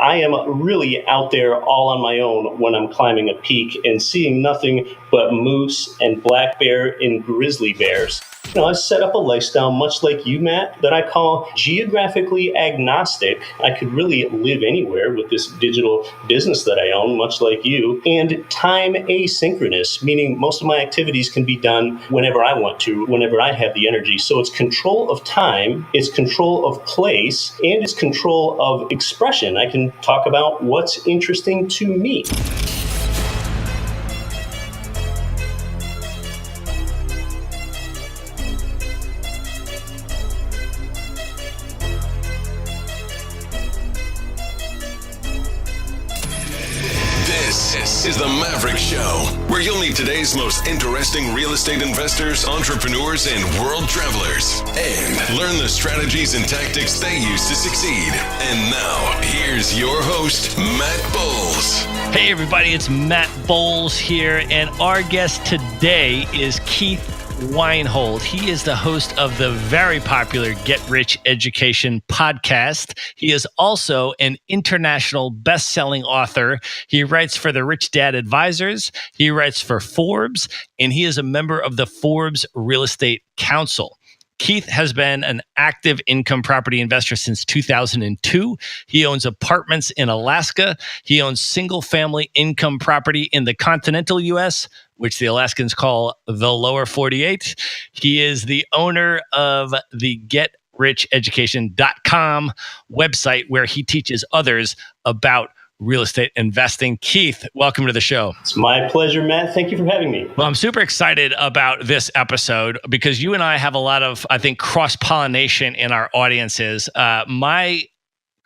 I am really out there all on my own when I'm climbing a peak and seeing nothing but moose and black bear and grizzly bears. I've set up a lifestyle much like you, Matt, that I call geographically agnostic. I could really live anywhere with this digital business that I own, much like you, and time-asynchronous, meaning most of my activities can be done whenever I want to, whenever I have the energy. So it's control of time, it's control of place, and it's control of expression. I can talk about what's interesting to me. This is the Maverick Show, where you'll meet today's most interesting real estate investors, entrepreneurs, and world travelers, and learn the strategies and tactics they use to succeed. And now, here's your host, Matt Bowles. Hey everybody, it's Matt Bowles here, and our guest today is Keith Weinhold. He is the host of the very popular Get Rich Education podcast. He is also an international best-selling author. He writes for the Rich Dad Advisors. He writes for Forbes, and he is a member of the Forbes Real Estate Council. Keith has been an active income property investor since 2002. He owns apartments in Alaska. He owns single-family income property in the continental U.S., which the Alaskans call the lower 48. He is the owner of the GetRichEducation.com website, where he teaches others about real estate investing. Keith, welcome to the show. It's my pleasure, Matt. Thank you for having me. Well, I'm super excited about this episode because you and I have a lot of, I think, cross-pollination in our audiences. My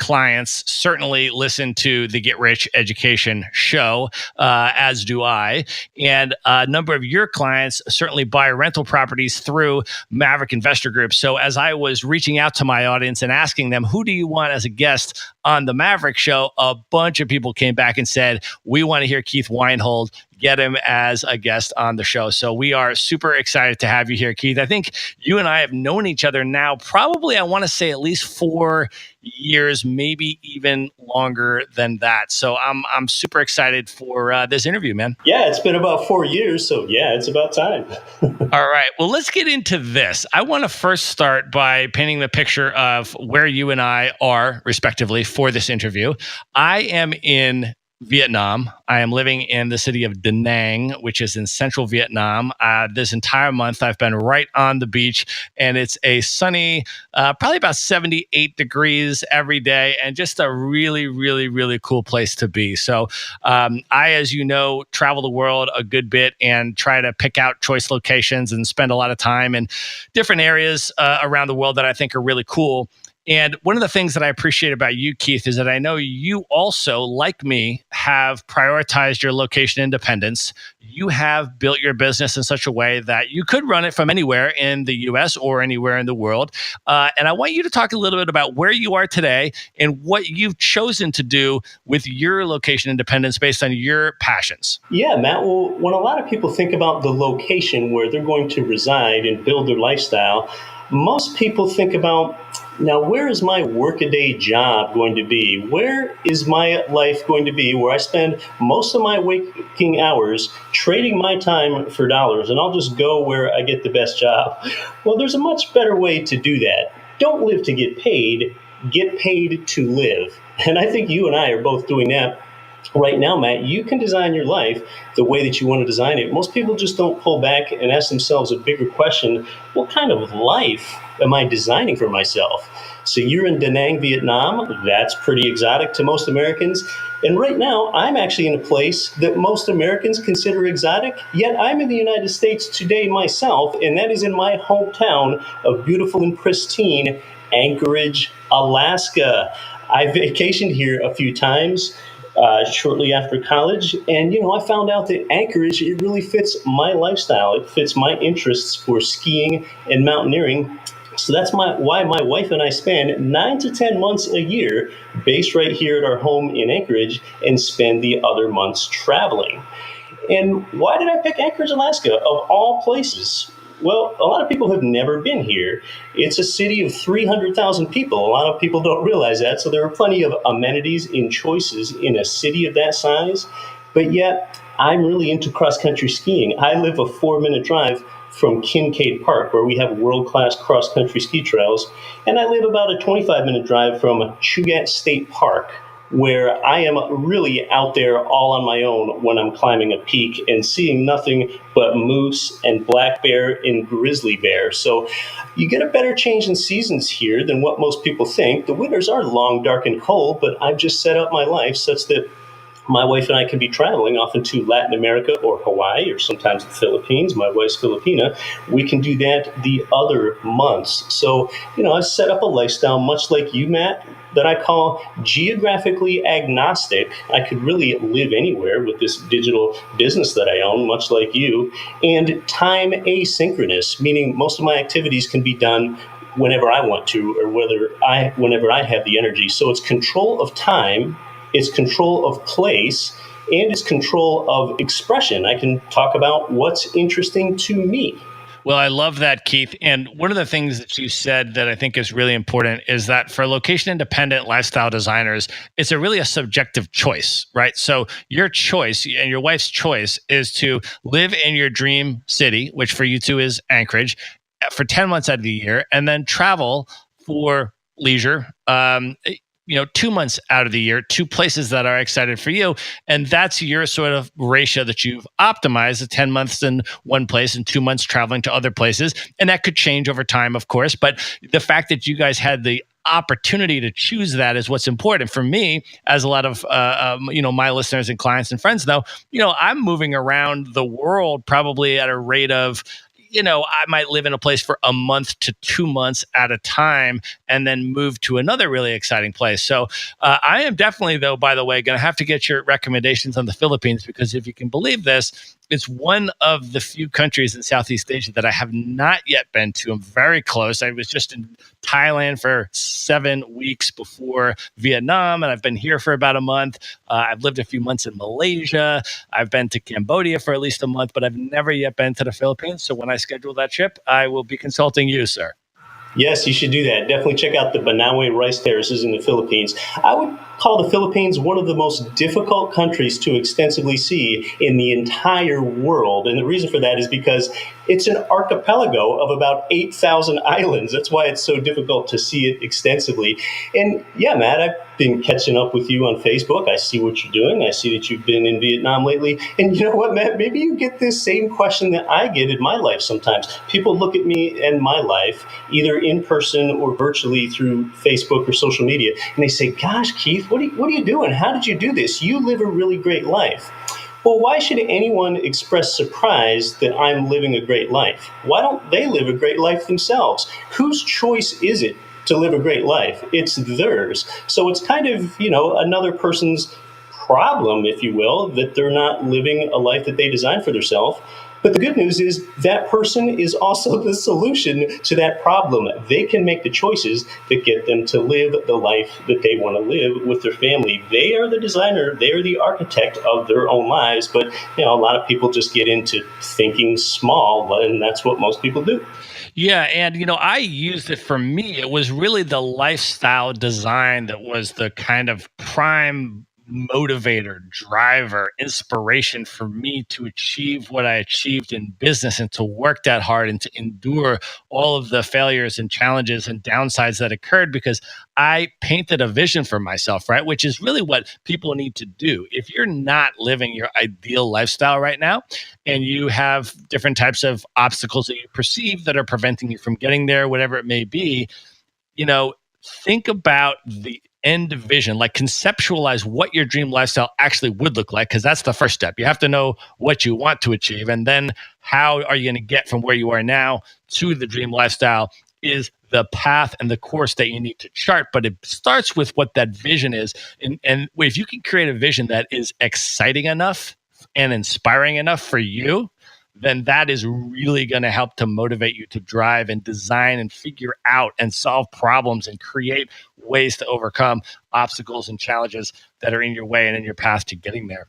clients certainly listen to the Get Rich Education show, as do I. And a number of your clients certainly buy rental properties through Maverick Investor Group. So as I was reaching out to my audience and asking them, who do you want as a guest on the Maverick show? A bunch of people came back and said, we want to hear Keith Weinhold. Get him as a guest on the show. So we are super excited to have you here, Keith. I think you and I have known each other now, probably, I want to say at least 4 years, maybe even longer than that. So I'm super excited for this interview, man. Yeah, it's been about 4 years. So yeah, it's about time. All right. Well, let's get into this. I want to first start by painting the picture of where you and I are, respectively, for this interview. I am in Vietnam. I am living in the city of Da Nang, which is in central Vietnam. This entire month, I've been right on the beach, and it's a sunny, probably about 78 degrees every day, and just a really, really, really cool place to be. So I, as you know, travel the world a good bit and try to pick out choice locations and spend a lot of time in different areas around the world that I think are really cool. And one of the things that I appreciate about you, Keith, is that I know you also, like me, have prioritized your location independence. You have built your business in such a way that you could run it from anywhere in the U.S. or anywhere in the world. And I want you to talk a little bit about where you are today and what you've chosen to do with your location independence based on your passions. Yeah, Matt. Well, when a lot of people think about the location where they're going to reside and build their lifestyle, most people think about, now, where is my workaday job going to be? Where is my life going to be where I spend most of my waking hours trading my time for dollars, and I'll just go where I get the best job? Well, there's a much better way to do that. Don't live to get paid to live. And I think you and I are both doing that right now, Matt. You can design your life the way that you want to design it. Most people just don't pull back and ask themselves a bigger question: what kind of life am I designing for myself? So you're in Da Nang, Vietnam. That's pretty exotic to most Americans. And right now, I'm actually in a place that most Americans consider exotic, yet I'm in the United States today myself, and that is in my hometown of beautiful and pristine Anchorage, Alaska. I vacationed here a few times shortly after college. And, I found out that Anchorage, it really fits my lifestyle. It fits my interests for skiing and mountaineering. So that's why my wife and I spend 9 to 10 months a year based right here at our home in Anchorage and spend the other months traveling. And why did I pick Anchorage, Alaska, of all places? Well, a lot of people have never been here. It's a city of 300,000 people. A lot of people don't realize that. So there are plenty of amenities and choices in a city of that size. But yet, I'm really into cross country skiing. I live a 4-minute drive from Kincaid Park, where we have world class cross country ski trails. And I live about a 25-minute drive from Chugach State Park, where I am really out there all on my own when I'm climbing a peak and seeing nothing but moose and black bear and grizzly bear. So you get a better change in seasons here than what most people think. The winters are long, dark, and cold, but I've just set up my life such that my wife and I can be traveling often to Latin America or Hawaii or sometimes the Philippines. My wife's Filipina. We can do that the other months. So, I set up a lifestyle much like you, Matt, that I call geographically agnostic. I could really live anywhere with this digital business that I own, much like you, and time asynchronous, meaning most of my activities can be done whenever I want to or whenever I have the energy. So it's control of time, it's control of place, and it's control of expression. I can talk about what's interesting to me. Well, I love that, Keith. And one of the things that you said that I think is really important is that for location-independent lifestyle designers, it's really a subjective choice, right? So your choice and your wife's choice is to live in your dream city, which for you two is Anchorage, for 10 months out of the year, and then travel for leisure, 2 months out of the year, two places that are excited for you. And that's your sort of ratio that you've optimized, the 10 months in one place and 2 months traveling to other places. And that could change over time, of course. But the fact that you guys had the opportunity to choose that is what's important for me, as a lot of my listeners and clients and friends know. I'm moving around the world probably at a rate of, I might live in a place for a month to 2 months at a time and then move to another really exciting place. So I am definitely, though, by the way, going to have to get your recommendations on the Philippines, because if you can believe this, it's one of the few countries in Southeast Asia that I have not yet been to. I'm very close. I was just in Thailand for 7 weeks before Vietnam, and I've been here for about a month. I've lived a few months in Malaysia. I've been to Cambodia for at least a month, but I've never yet been to the Philippines. So when I schedule that trip, I will be consulting you, sir. Yes, you should do that. Definitely check out the Banaue rice terraces in the Philippines. I would call the Philippines one of the most difficult countries to extensively see in the entire world. And the reason for that is because it's an archipelago of about 8,000 islands. That's why it's so difficult to see it extensively. And yeah, Matt, I've been catching up with you on Facebook. I see what you're doing. I see that you've been in Vietnam lately. And you know what, Matt? Maybe you get this same question that I get in my life sometimes. People look at me and my life, either in person or virtually through Facebook or social media, and they say, gosh, Keith, what are you doing? How did you do this? You live a really great life. Well, why should anyone express surprise that I'm living a great life? Why don't they live a great life themselves? Whose choice is it to live a great life? It's theirs. So it's kind of, another person's problem, if you will, that they're not living a life that they designed for themselves. But the good news is that person is also the solution to that problem. They can make the choices that get them to live the life that they want to live with their family. They are the designer. They are the architect of their own lives. But, a lot of people just get into thinking small, and that's what most people do. Yeah. And, I used it for me. It was really the lifestyle design that was the kind of prime motivator, driver, inspiration for me to achieve what I achieved in business and to work that hard and to endure all of the failures and challenges and downsides that occurred, because I painted a vision for myself, right? Which is really what people need to do. If you're not living your ideal lifestyle right now and you have different types of obstacles that you perceive that are preventing you from getting there, whatever it may be, think about the end vision, like conceptualize what your dream lifestyle actually would look like, because that's the first step. You have to know what you want to achieve, and then how are you going to get from where you are now to the dream lifestyle is the path and the course that you need to chart. But it starts with what that vision is. And if you can create a vision that is exciting enough and inspiring enough for you, then that is really going to help to motivate you to drive and design and figure out and solve problems and create ways to overcome obstacles and challenges that are in your way and in your path to getting there.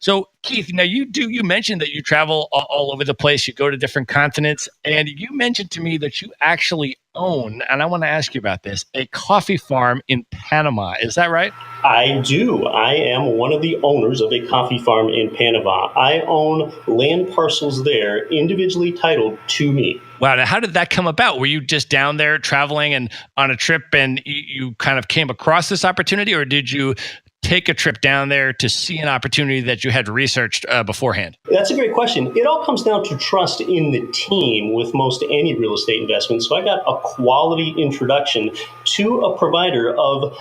So, Keith, now you mentioned that you travel all over the place. You go to different continents, and you mentioned to me that you actually own, and I want to ask you about this, a coffee farm in Panama. Is that right? I do. I am one of the owners of a coffee farm in Panama. I own land parcels there, individually titled to me. Wow. Now, how did that come about? Were you just down there traveling and on a trip and you kind of came across this opportunity, or did you take a trip down there to see an opportunity that you had researched beforehand? That's a great question. It all comes down to trust in the team with most any real estate investment. So I got a quality introduction to a provider of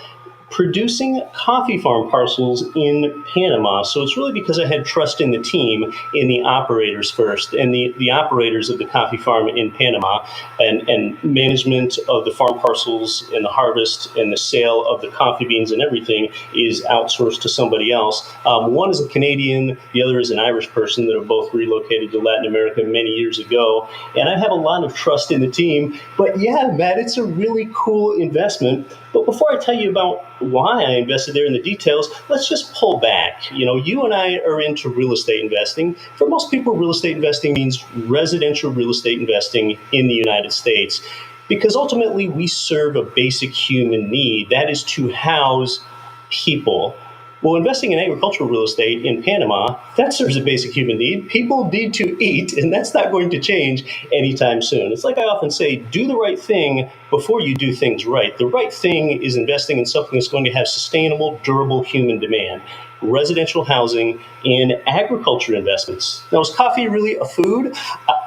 producing coffee farm parcels in Panama. So it's really because I had trust in the team, in the operators first, and the operators of the coffee farm in Panama, and management of the farm parcels and the harvest and the sale of the coffee beans and everything is outsourced to somebody else. One is a Canadian, the other is an Irish person that have both relocated to Latin America many years ago. And I have a lot of trust in the team. But yeah, Matt, it's a really cool investment. But before I tell you about why I invested there in the details, let's just pull back. You and I are into real estate investing. For most people, real estate investing means residential real estate investing in the United States, because ultimately we serve a basic human need, that is to house people. Well, investing in agricultural real estate in Panama, that serves a basic human need. People need to eat, and that's not going to change anytime soon. It's like I often say, do the right thing before you do things right. The right thing is investing in something that's going to have sustainable, durable human demand. Residential housing and agriculture investments. Now, is coffee really a food?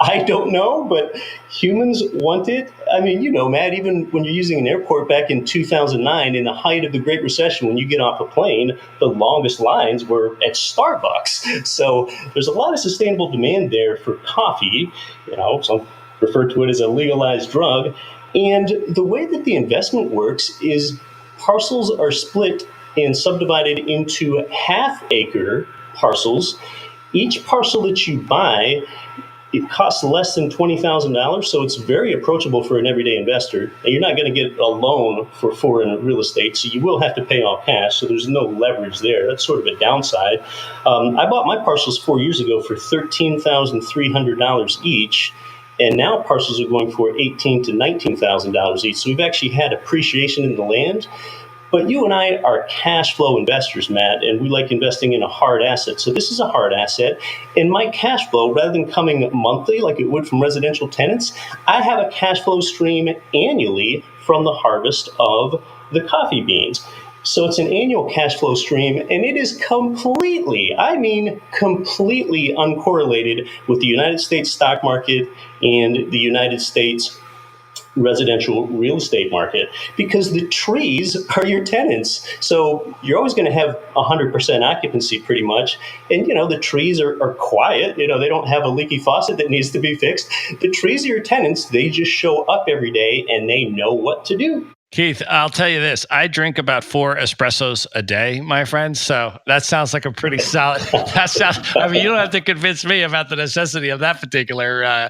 I don't know, but humans want it. I mean, Matt, even when you're using an airport back in 2009, in the height of the Great Recession, when you get off a plane, the longest lines were at Starbucks. So there's a lot of sustainable demand there for coffee. Some refer to it as a legalized drug. And the way that the investment works is parcels are split and subdivided into half-acre parcels. Each parcel that you buy, it costs less than $20,000, so it's very approachable for an everyday investor. And you're not going to get a loan for foreign real estate, so you will have to pay all cash, so there's no leverage there. That's sort of a downside. I bought my parcels 4 years ago for $13,300 each, and now parcels are going for $18,000 to $19,000 each. So we've actually had appreciation in the land. But you and I are cash flow investors, Matt, and we like investing in a hard asset. So this is a hard asset. And my cash flow, rather than coming monthly like it would from residential tenants, I have a cash flow stream annually from the harvest of the coffee beans. So it's an annual cash flow stream, and it is completely uncorrelated with the United States stock market and the United States residential real estate market, because the trees are your tenants. So you're always going to have 100% occupancy pretty much. And, the trees are quiet. They don't have a leaky faucet that needs to be fixed. The trees are your tenants. They just show up every day and they know what to do. Keith, I'll tell you this. I drink about 4 espressos a day, my friend. So that sounds like a pretty solid. You don't have to convince me about the necessity of that particular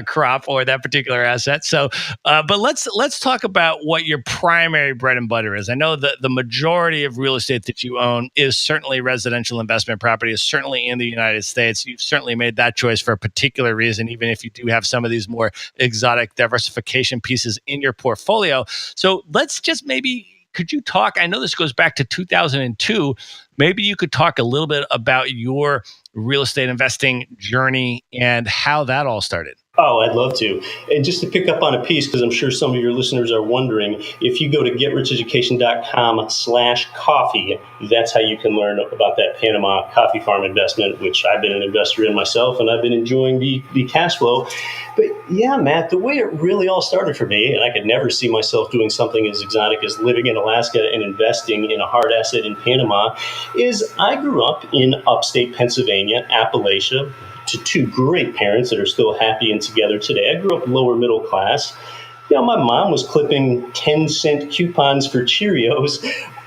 crop or that particular asset. So, but let's talk about what your primary bread and butter is. I know that the majority of real estate that you own is certainly residential investment property, is certainly in the United States. You've certainly made that choice for a particular reason, even if you do have some of these more exotic diversification pieces in your portfolio. So let's just could you talk? I know this goes back to 2002. Maybe you could talk a little bit about your real estate investing journey and how that all started. Oh, I'd love to. And just to pick up on a piece, because I'm sure some of your listeners are wondering, if you go to getricheducation.com/coffee, that's how you can learn about that Panama coffee farm investment, which I've been an investor in myself, and I've been enjoying the cash flow. But yeah, Matt, the way it really all started for me, and I could never see myself doing something as exotic as living in Alaska and investing in a hard asset in Panama, is I grew up in upstate Pennsylvania, Appalachia, to 2 great parents that are still happy and together today. I grew up lower middle class. My mom was clipping 10-cent coupons for Cheerios.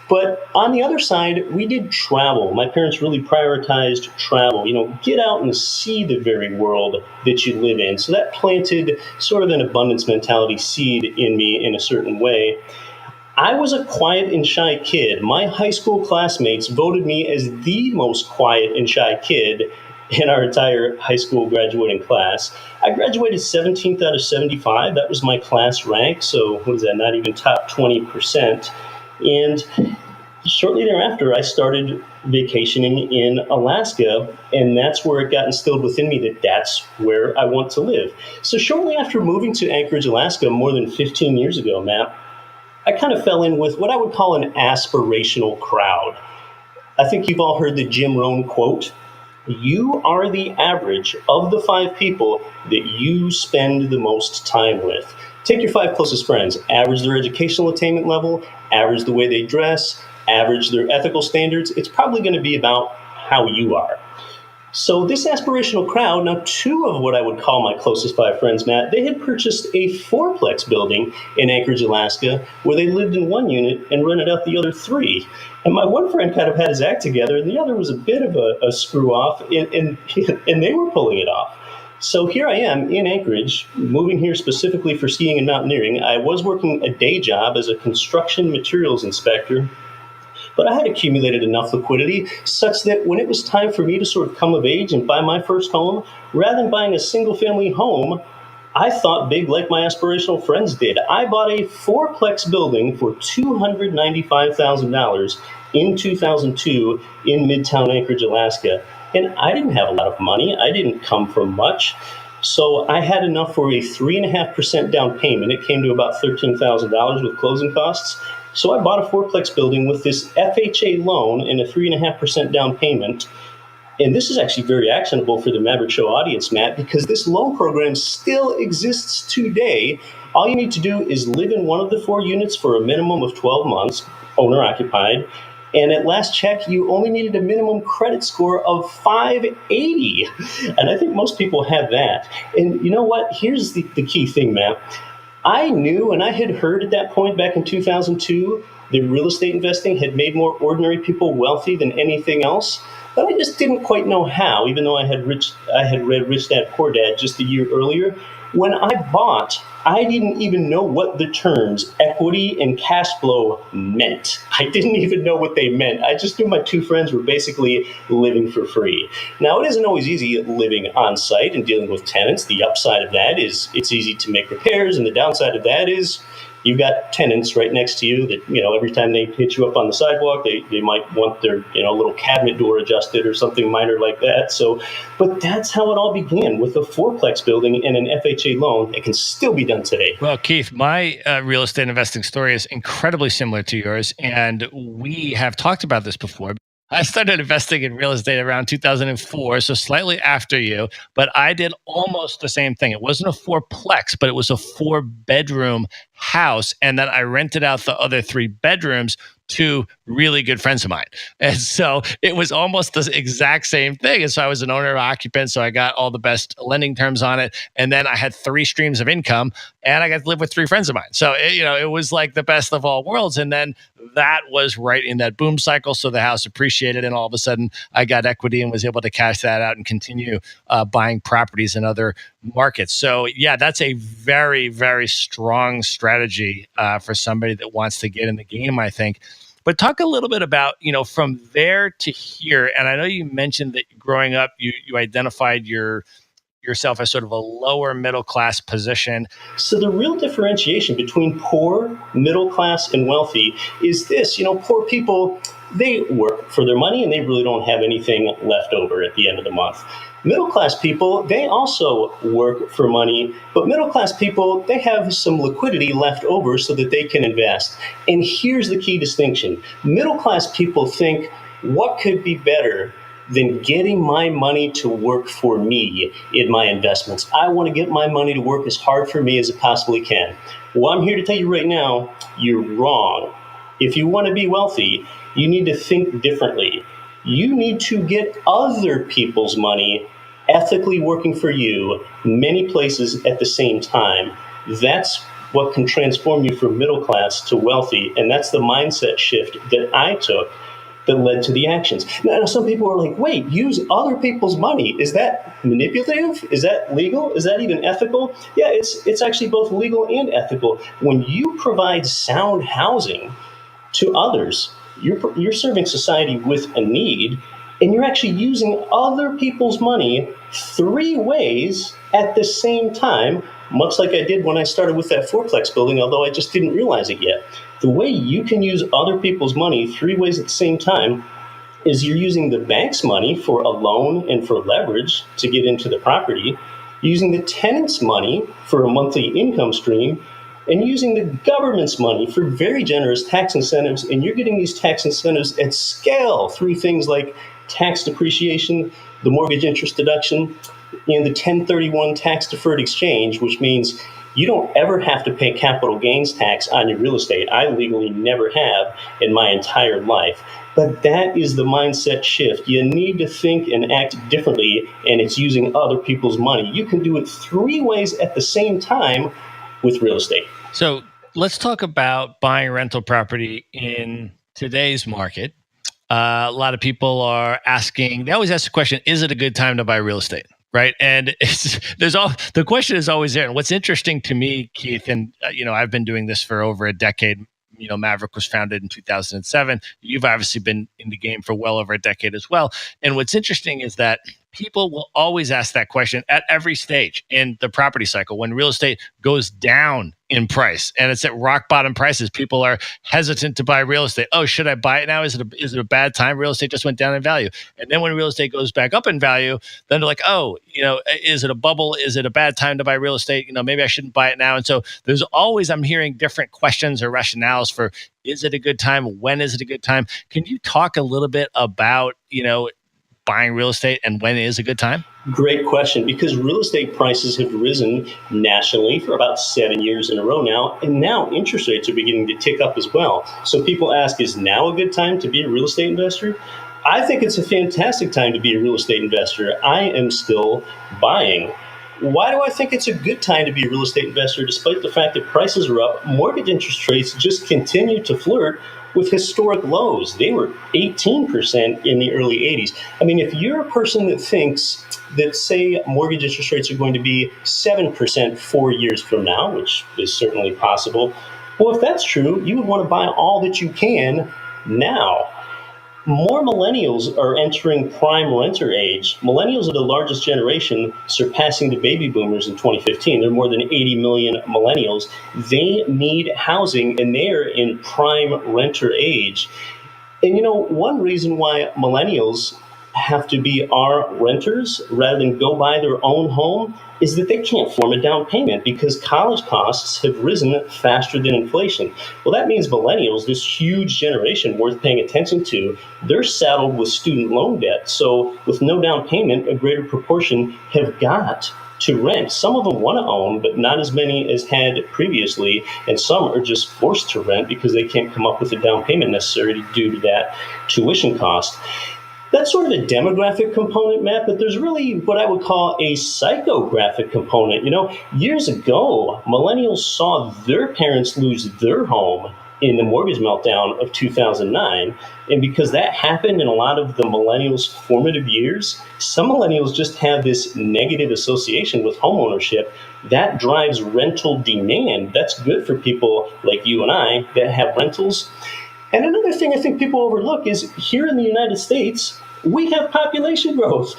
But on the other side, we did travel. My parents really prioritized travel. Get out and see the very world that you live in. So that planted sort of an abundance mentality seed in me in a certain way. I was a quiet and shy kid. My high school classmates voted me as the most quiet and shy kid in our entire high school graduating class. I graduated 17th out of 75. That was my class rank. So what is that? Not even top 20%. And shortly thereafter, I started vacationing in Alaska, and that's where it got instilled within me that that's where I want to live. So shortly after moving to Anchorage, Alaska, more than 15 years ago, Matt, I kind of fell in with what I would call an aspirational crowd. I think you've all heard the Jim Rohn quote, "You are the average of the 5 people that you spend the most time with." Take your 5 closest friends, average their educational attainment level, average the way they dress, average their ethical standards. It's probably going to be about how you are. So this aspirational crowd, now 2 of what I would call my closest 5 friends, Matt, they had purchased a 4-plex building in Anchorage, Alaska, where they lived in 1 unit and rented out the other 3. And my one friend kind of had his act together, and the other was a bit of a screw off, and they were pulling it off. So here I am in Anchorage, moving here specifically for skiing and mountaineering. I was working a day job as a construction materials inspector, but I had accumulated enough liquidity such that when it was time for me to sort of come of age and buy my first home, rather than buying a single family home, I thought big like my aspirational friends did. I bought a 4-plex building for $295,000 in 2002 in Midtown Anchorage, Alaska. And I didn't have a lot of money. I didn't come from much. So I had enough for a 3.5% down payment. It came to about $13,000 with closing costs. So I bought a 4-plex building with this FHA loan and a 3.5% down payment. And this is actually very actionable for the Maverick Show audience, Matt, because this loan program still exists today. All you need to do is live in one of the 4 units for a minimum of 12 months, owner occupied. And at last check, you only needed a minimum credit score of 580. And I think most people have that. And you know what? Here's the key thing, Matt. I knew, and I had heard at that point back in 2002, that real estate investing had made more ordinary people wealthy than anything else. But I just didn't quite know how, even though I had read Rich Dad Poor Dad just a year earlier. When I bought, I didn't even know what the terms equity and cash flow meant. I didn't even know what they meant. I just knew my 2 friends were basically living for free. Now, it isn't always easy living on site and dealing with tenants. The upside of that is it's easy to make repairs, and the downside of that is you've got tenants right next to you that, every time they hit you up on the sidewalk, they might want their, little cabinet door adjusted or something minor like that. So, but that's how it all began, with a 4-plex building and an FHA loan. It can still be done today. Well, Keith, my real estate investing story is incredibly similar to yours, and we have talked about this before. I started investing in real estate around 2004, so slightly after you, but I did almost the same thing. It wasn't a 4-plex, but it was a 4-bedroom house, and then I rented out the other 3 bedrooms to really good friends of mine. And so it was almost the exact same thing. And so I was an owner occupant, so I got all the best lending terms on it. And then I had 3 streams of income, and I got to live with 3 friends of mine. So it was like the best of all worlds. And then that was right in that boom cycle. So the house appreciated, and all of a sudden I got equity and was able to cash that out and continue buying properties in other markets. So yeah, that's a very, very strong strategy for somebody that wants to get in the game, I think. But talk a little bit about, from there to here. And I know you mentioned that growing up, you identified yourself as sort of a lower middle class position. So the real differentiation between poor, middle class, and wealthy is this. Poor people, they work for their money and they really don't have anything left over at the end of the month. Middle class people, they also work for money, but middle class people, they have some liquidity left over so that they can invest. And here's the key distinction. Middle class people think, what could be better than getting my money to work for me in my investments? I want to get my money to work as hard for me as it possibly can. Well, I'm here to tell you right now, you're wrong. If you want to be wealthy, you need to think differently. You need to get other people's money ethically working for you many places at the same time. That's what can transform you from middle class to wealthy. And that's the mindset shift that I took that led to the actions. Now, some people are like, wait, use other people's money. Is that manipulative? Is that legal? Is that even ethical? Yeah, it's actually both legal and ethical. When you provide sound housing to others, you're serving society with a need, and you're actually using other people's money three ways at the same time, much like I did when I started with that fourplex building, although I just didn't realize it yet. The way you can use other people's money three ways at the same time is you're using the bank's money for a loan and for leverage to get into the property, using the tenant's money for a monthly income stream, and using the government's money for very generous tax incentives. And you're getting these tax incentives at scale through things like tax depreciation, the mortgage interest deduction, and the 1031 tax deferred exchange, which means you don't ever have to pay capital gains tax on your real estate. I legally never have in my entire life. But that is the mindset shift. You need to think and act differently, and it's using other people's money. You can do it three ways at the same time with real estate. So let's talk about buying rental property in today's market. A lot of people are asking, they always ask the question, is it a good time to buy real estate? Right. And the question is always there. And what's interesting to me, Keith, and I've been doing this for over a decade. Maverick was founded in 2007. You've obviously been in the game for well over a decade as well. And what's interesting is that people will always ask that question at every stage in the property cycle. When real estate goes down in price and it's at rock bottom prices, people are hesitant to buy real estate. Oh, should I buy it now? Is it a bad time? Real estate just went down in value. And then when real estate goes back up in value, then they're like, oh, is it a bubble? Is it a bad time to buy real estate? Maybe I shouldn't buy it now. And so I'm hearing different questions or rationales for, is it a good time? When is it a good time? Can you talk a little bit about, buying real estate and when is a good time? Great question, because real estate prices have risen nationally for about 7 years in a row now, and now interest rates are beginning to tick up as well. So people ask, is now a good time to be a real estate investor? I think it's a fantastic time to be a real estate investor. I am still buying. Why do I think it's a good time to be a real estate investor despite the fact that prices are up? Mortgage interest rates just continue to flirt with historic lows. They were 18% in the early 80s. I mean, if you're a person that thinks that, say, mortgage interest rates are going to be 7% 4 years from now, which is certainly possible, well, if that's true, you would want to buy all that you can now. More millennials are entering prime renter age. Millennials are the largest generation, surpassing the baby boomers in 2015. There are more than 80 million millennials. They need housing, and they're in prime renter age. And one reason why millennials have to be our renters rather than go buy their own home is that they can't form a down payment because college costs have risen faster than inflation. Well, that means millennials, this huge generation worth paying attention to, they're saddled with student loan debt. So with no down payment, a greater proportion have got to rent. Some of them want to own, but not as many as had previously. And some are just forced to rent because they can't come up with the down payment necessary due to that tuition cost. That's sort of a demographic component, Matt, but there's really what I would call a psychographic component. Years ago, millennials saw their parents lose their home in the mortgage meltdown of 2009. And because that happened in a lot of the millennials' formative years, some millennials just have this negative association with homeownership. That drives rental demand. That's good for people like you and I that have rentals. And another thing I think people overlook is here in the United States, we have population growth.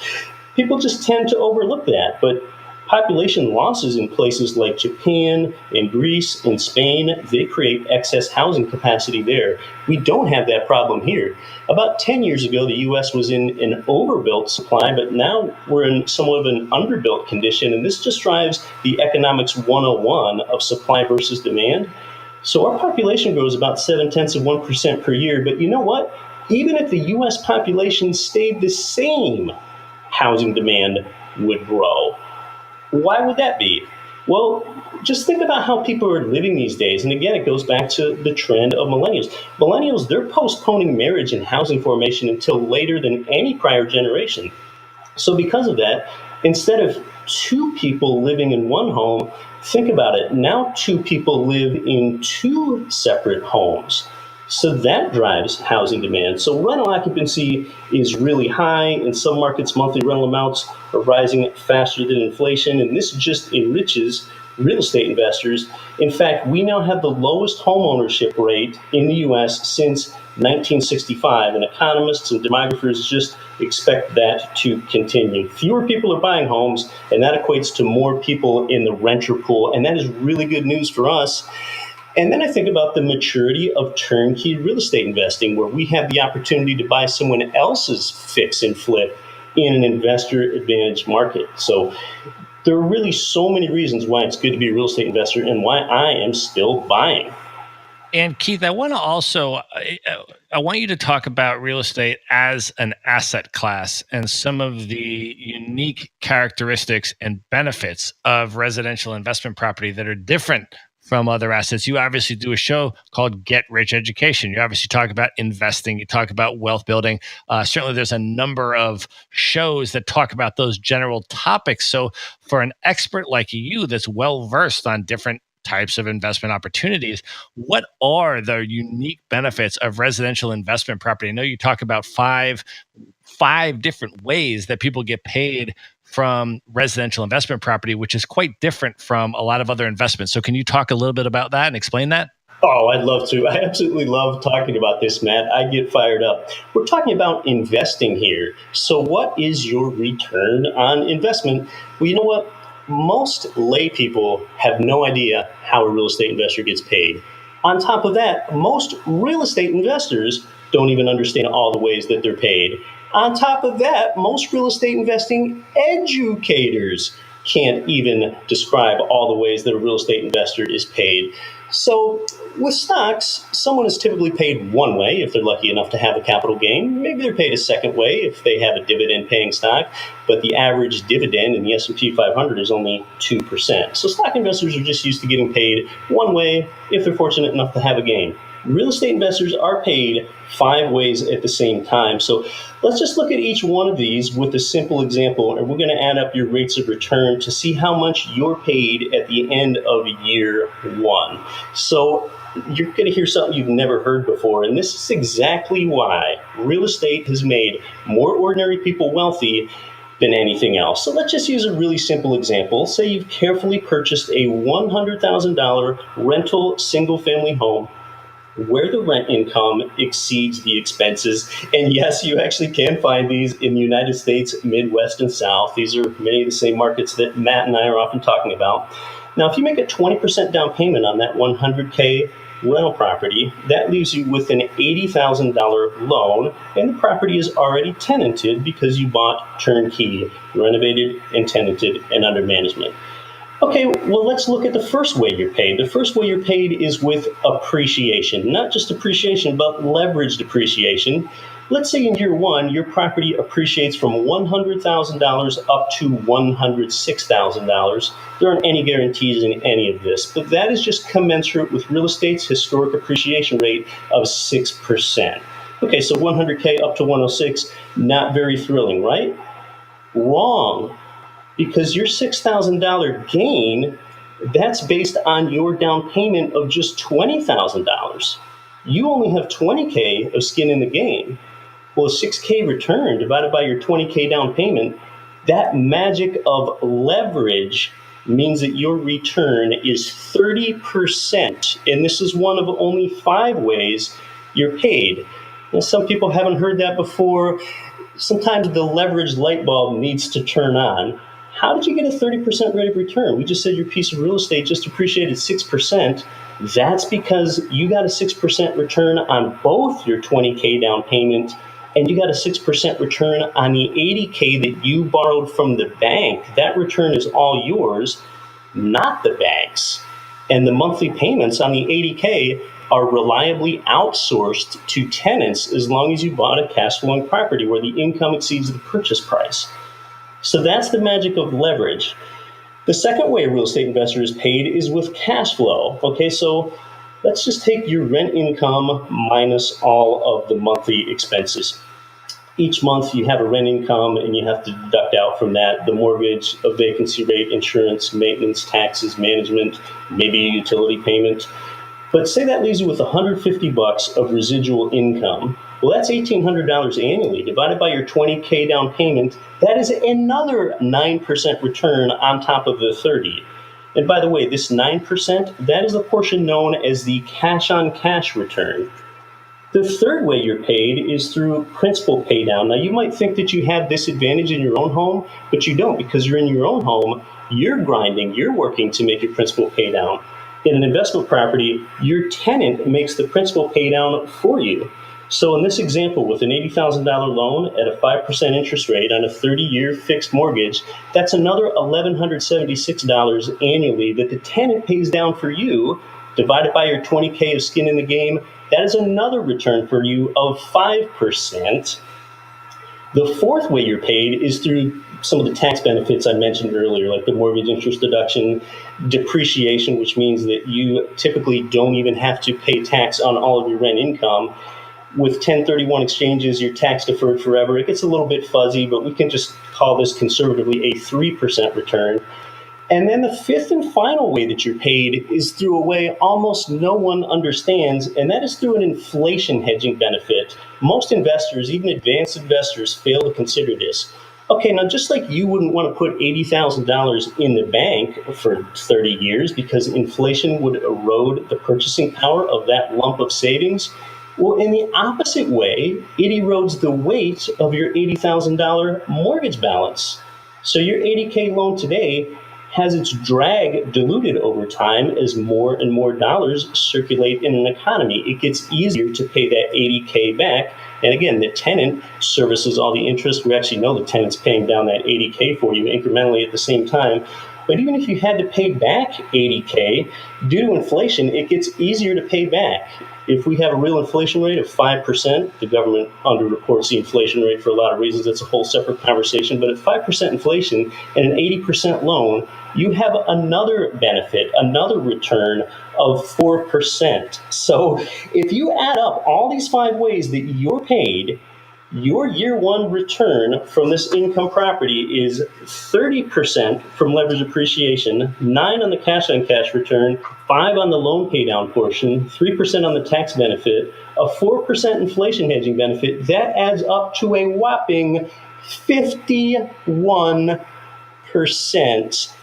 People just tend to overlook that. But population losses in places like Japan and Greece and Spain, they create excess housing capacity there. We don't have that problem here. About 10 years ago, the U.S. was in an overbuilt supply, but now we're in somewhat of an underbuilt condition. And this just drives the economics 101 of supply versus demand. So our population grows about 0.7% per year. But you know what? Even if the U.S. population stayed the same, housing demand would grow. Why would that be? Well, just think about how people are living these days. And again, it goes back to the trend of millennials. Millennials, they're postponing marriage and housing formation until later than any prior generation. So because of that, instead of two people living in one home, think about it. Now two people live in two separate homes. So that drives housing demand. So rental occupancy is really high. In some markets, monthly rental amounts are rising faster than inflation, and this just enriches real estate investors. In fact, we now have the lowest homeownership rate in the U.S. since 1965, and economists and demographers just expect that to continue. Fewer people are buying homes, and that equates to more people in the renter pool, and that is really good news for us. And then I think about the maturity of turnkey real estate investing, where we have the opportunity to buy someone else's fix and flip in an investor advantage market. So there are really so many reasons why it's good to be a real estate investor and why I am still buying. And Keith, I want you to talk about real estate as an asset class and some of the unique characteristics and benefits of residential investment property that are different from other assets. You obviously do a show called Get Rich Education. You obviously talk about investing. You talk about wealth building. Certainly, there's a number of shows that talk about those general topics. So for an expert like you that's well-versed on different types of investment opportunities, what are the unique benefits of residential investment property? I know you talk about five different ways that people get paid from residential investment property, which is quite different from a lot of other investments. So can you talk a little bit about that and explain that? Oh, I'd love to. I absolutely love talking about this, Matt. I get fired up. We're talking about investing here. So what is your return on investment? Well, you know what? Most lay people have no idea how a real estate investor gets paid. On top of that, most real estate investors don't even understand all the ways that they're paid. On top of that, most real estate investing educators can't even describe all the ways that a real estate investor is paid. So with stocks, someone is typically paid one way if they're lucky enough to have a capital gain. Maybe they're paid a second way if they have a dividend-paying stock, but the average dividend in the S&P 500 is only 2%. So stock investors are just used to getting paid one way if they're fortunate enough to have a gain. Real estate investors are paid 5 ways at the same time. So let's just look at each one of these with a simple example, and we're going to add up your rates of return to see how much you're paid at the end of year one. So you're going to hear something you've never heard before, and this is exactly why real estate has made more ordinary people wealthy than anything else. So let's just use a really simple example. Say you've carefully purchased a $100,000 rental single-family home where the rent income exceeds the expenses. And yes, you actually can find these in the United States, Midwest, and South. These are many of the same markets that Matt and I are often talking about. Now, if you make a 20% down payment on that $100K rental property, that leaves you with an $80,000 loan, and the property is already tenanted because you bought turnkey, renovated, and tenanted, and under management. Okay, well, let's look at the first way you're paid. The first way you're paid is with appreciation. Not just appreciation, but leveraged appreciation. Let's say in year one, your property appreciates from $100,000 up to $106,000. There aren't any guarantees in any of this, but that is just commensurate with real estate's historic appreciation rate of 6%. Okay, so 100K up to 106, not very thrilling, right? Wrong. Because your $6,000 gain, that's based on your down payment of just $20,000. You only have $20K of skin in the game. Well, a $6K return divided by your $20K down payment, that magic of leverage means that your return is 30%. And this is one of only 5 ways you're paid. Now, some people haven't heard that before. Sometimes the leverage light bulb needs to turn on. How did you get a 30% rate of return? We just said your piece of real estate just appreciated 6%. That's because you got a 6% return on both your 20K down payment and you got a 6% return on the 80K that you borrowed from the bank. That return is all yours, not the bank's. And the monthly payments on the 80K are reliably outsourced to tenants as long as you bought a cash flowing property where the income exceeds the purchase price. So that's the magic of leverage. The second way a real estate investor is paid is with cash flow. Okay, so let's just take your rent income minus all of the monthly expenses. Each month you have a rent income and you have to deduct out from that the mortgage, a vacancy rate, insurance, maintenance, taxes, management, maybe a utility payment. But say that leaves you with $150 of residual income. Well, that's $1,800 annually divided by your 20K down payment. That is another 9% return on top of the 30. And by the way, this 9%, that is the portion known as the cash on cash return. The third way you're paid is through principal pay down. Now, you might think that you have this advantage in your own home, but you don't, because you're in your own home. You're grinding, you're working to make your principal pay down. In an investment property, your tenant makes the principal pay down for you. So in this example, with an $80,000 loan at a 5% interest rate on a 30-year fixed mortgage, that's another $1,176 annually that the tenant pays down for you, divided by your 20K of skin in the game. That is another return for you of 5%. The fourth way you're paid is through some of the tax benefits I mentioned earlier, like the mortgage interest deduction, depreciation, which means that you typically don't even have to pay tax on all of your rent income. With 1031 exchanges, you're tax deferred forever. It gets a little bit fuzzy, but we can just call this conservatively a 3% return. And then the fifth and final way that you're paid is through a way almost no one understands, and that is through an inflation hedging benefit. Most investors, even advanced investors, fail to consider this. Okay, now just like you wouldn't want to put $80,000 in the bank for 30 years because inflation would erode the purchasing power of that lump of savings, well, in the opposite way, it erodes the weight of your $80,000 mortgage balance. So your 80K loan today has its drag diluted over time as more and more dollars circulate in an economy. It gets easier to pay that 80K back. And again, the tenant services all the interest. We actually know the tenant's paying down that 80K for you incrementally at the same time. But even if you had to pay back 80K, due to inflation, it gets easier to pay back. If we have a real inflation rate of 5%, the government underreports the inflation rate for a lot of reasons. That's a whole separate conversation. But at 5% inflation and an 80% loan, you have another benefit, another return of 4%. So if you add up all these 5 ways that you're paid, your year one return from this income property is 30% from leverage appreciation, 9 on the cash on cash return, 5 on the loan pay down portion, 3% on the tax benefit, a 4% inflation hedging benefit. That adds up to a whopping 51%.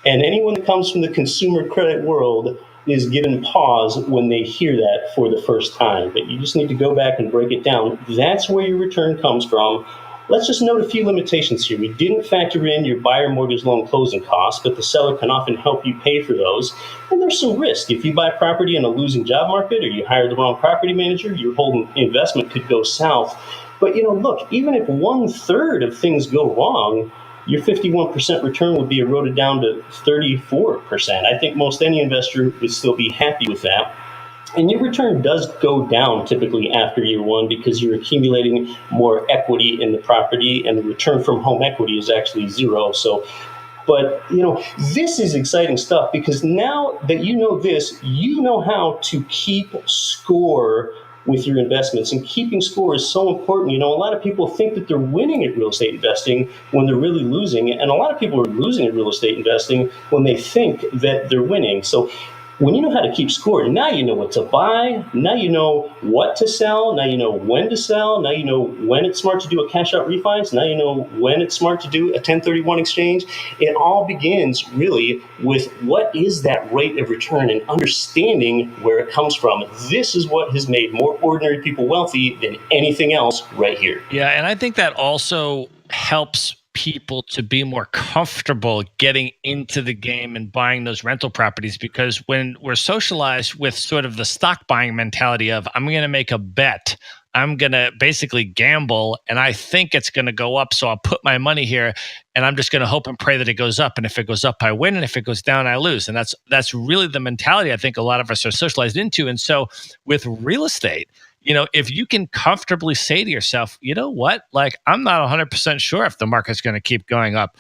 And anyone that comes from the consumer credit world is given pause when they hear that for the first time. But you just need to go back and break it down. That's where your return comes from. Let's just note a few limitations here. We didn't factor in your buyer mortgage loan closing costs, but the seller can often help you pay for those. And there's some risk. If you buy property in a losing job market or you hire the wrong property manager, your whole investment could go south. But look, even if 1/3 of things go wrong, your 51% return would be eroded down to 34%. I think most any investor would still be happy with that. And your return does go down typically after year one because you're accumulating more equity in the property, and the return from home equity is actually zero. But this is exciting stuff because now that you know this, you know how to keep score with your investments. And keeping score is so important. A lot of people think that they're winning at real estate investing when they're really losing. And a lot of people are losing at real estate investing when they think that they're winning. So when you know how to keep score, now you know what to buy, now you know what to sell, now you know when to sell, now you know when it's smart to do a cash out refinance, now you know when it's smart to do a 1031 exchange. It all begins really with what is that rate of return and understanding where it comes from. This is what has made more ordinary people wealthy than anything else right here. Yeah, and I think that also helps people to be more comfortable getting into the game and buying those rental properties, because when we're socialized with sort of the stock buying mentality of I'm going to make a bet, I'm going to basically gamble, and I think it's going to go up, so I'll put my money here, and I'm just going to hope and pray that it goes up. And if it goes up, I win, and if it goes down, I lose. And that's really the mentality I think a lot of us are socialized into. And so with real estate, if you can comfortably say to yourself, you know what, like I'm not 100% sure if the market's going to keep going up.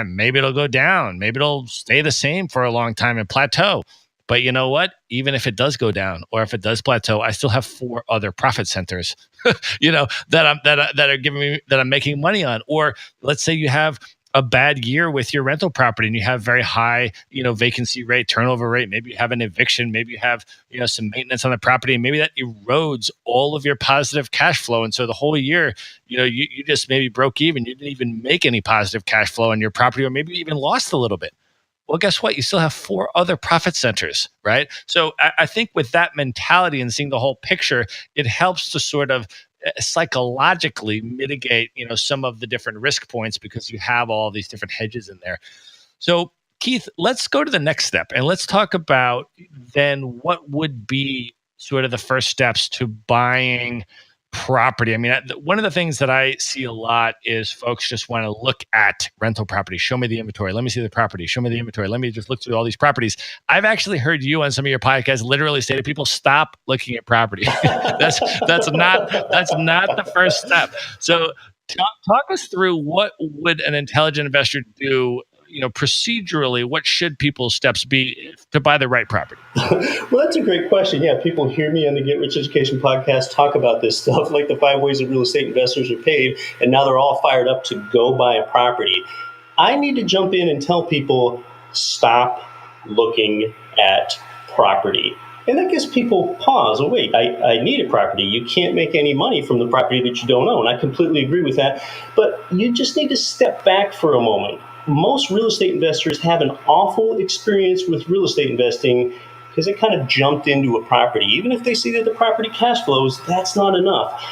Maybe it'll go down. Maybe it'll stay the same for a long time and plateau. But you know what? Even if it does go down or if it does plateau, I still have 4 other profit centers, that are giving me, that I'm making money on. Or let's say you have a bad year with your rental property and you have very high, vacancy rate, turnover rate, maybe you have an eviction, maybe you have, some maintenance on the property, and maybe that erodes all of your positive cash flow. And so the whole year, you just maybe broke even. You didn't even make any positive cash flow on your property, or maybe you even lost a little bit. Well, guess what? You still have 4 other profit centers, right? So I think with that mentality and seeing the whole picture, it helps to sort of psychologically mitigate, some of the different risk points because you have all these different hedges in there. So, Keith, let's go to the next step and let's talk about then what would be sort of the first steps to buying property. I mean, one of the things that I see a lot is folks just want to look at rental property. Show me the inventory. Let me see the property. Show me the inventory. Let me just look through all these properties. I've actually heard you on some of your podcasts literally say to people, stop looking at property. that's not the first step. So talk us through what would an intelligent investor do, procedurally. What should people's steps be to buy the right property? Well, that's a great question. Yeah, people hear me on the Get Rich Education podcast talk about this stuff, like the 5 ways that real estate investors are paid, and now they're all fired up to go buy a property. I need to jump in and tell people, stop looking at property. And that gives people pause. Oh, wait, I need a property. You can't make any money from the property that you don't own. I completely agree with that. But you just need to step back for a moment. Most real estate investors have an awful experience with real estate investing because they kind of jumped into a property. Even if they see that the property cash flows, that's not enough.